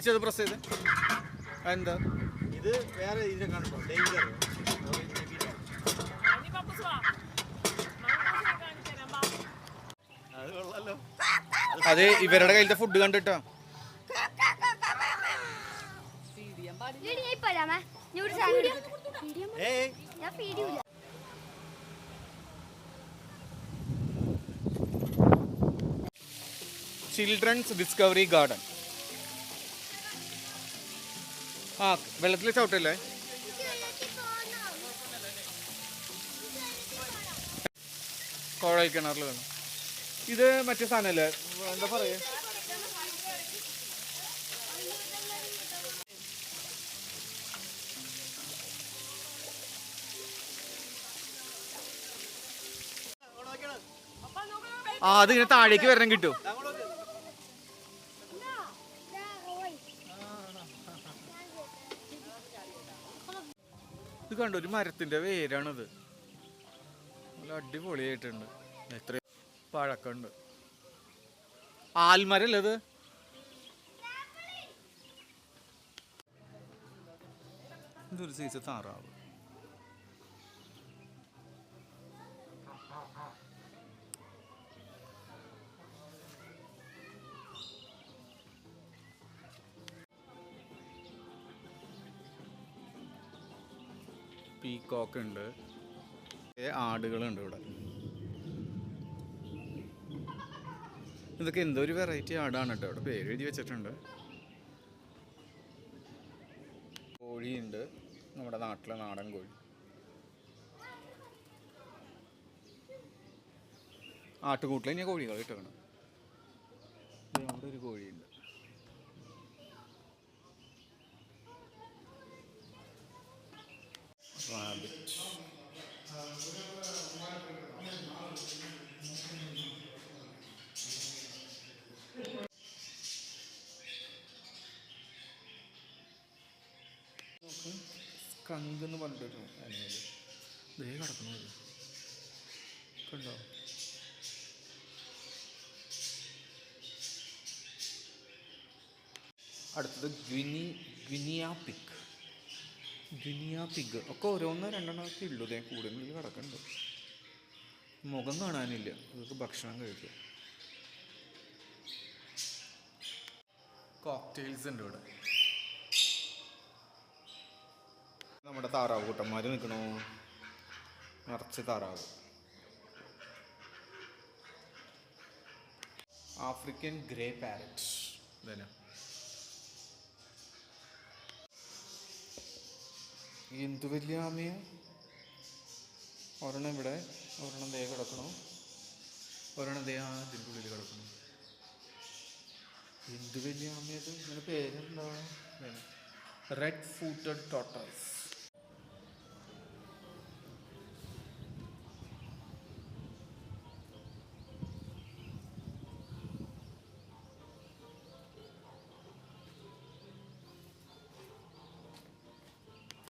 ചേച്ചി അത് പ്രസ് ചെയ്ത് എന്താ ഇത് വേറെ ഇതിനെ കണ്ടോ ഡേഞ്ചർ അത് കൊള്ളാലോ. അത് ഇവരുടെ കയ്യിലത്തെ ഫുഡ് കണ്ടിട്ടോ. Children's discovery garden. ആ വെള്ളത്തിൽ ചവിട്ടല്ലേ? കുഴൽ കിണറിൽ വേണം. ഇത് മറ്റേ സാധനല്ലേ, എന്താ പറയാ, ആ അതിങ്ങനെ താഴേക്ക് വരണം കിട്ടും. ഇത് കണ്ടോ, ഒരു മരത്തിന്റെ വേരാണിത്. നല്ല അടിപൊളിയായിട്ടുണ്ട്. എത്ര പഴക്കമുണ്ട്. ആൽമരല്ലേ ഇത്? ഇതൊരു സൈസ് താറാവ്. പീകോക്ക് ഉണ്ട്, ആടുകളുണ്ട് ഇവിടെ. ഇതൊക്കെ എന്തോ ഒരു വെറൈറ്റി ആടാണ് കേട്ടോ. ഇവിടെ പേര് എഴുതി വെച്ചിട്ടുണ്ട്. കോഴിയുണ്ട്, നമ്മുടെ നാട്ടിലെ നാടൻ കോഴി. ആട്ടുകൂട്ടിൽ ഇനി കോഴികൾ ഇട്ടേക്കണം. അവിടെ ഒരു കോഴിയുണ്ട്. റാബിറ്റ്. സ്കങ്ക് എന്ന് പറഞ്ഞിട്ടൊരു അനിമൽ ദേ കിടക്കുന്നത് കണ്ടോ. അടുത്തത് ഗ്വിനിയ പിഗ് ഒക്കെ ഓരോന്നോ രണ്ടെണ്ണമൊക്കെ ഉള്ളൂ. ദേ കൂടുതൽ കിടക്കുന്നുണ്ട്. മുഖം കാണാനില്ല. അതൊക്കെ ഭക്ഷണം കഴിക്കും. കോക്ടെയിൽസ് ഉണ്ട് ഇവിടെ. നമ്മുടെ താറാവ് കൂട്ടന്മാർ നിൽക്കണു, നിറച്ച് താറാവ്. African grey parrot. ഇതന്നെ എന്ത് വലിയ ആമയാ. ഒരെണ്ണം ഇവിടെ, ഒരെണ്ണം ദേ കിടക്കണു, ഒരെണ്ണം ദേ ആ ഇതിൻ്റെ ഉള്ളിൽ കിടക്കണു. എന്ത് വലിയ ആമയത്. ഇതിൻ്റെ പേരെന്താ? Red footed tortoise.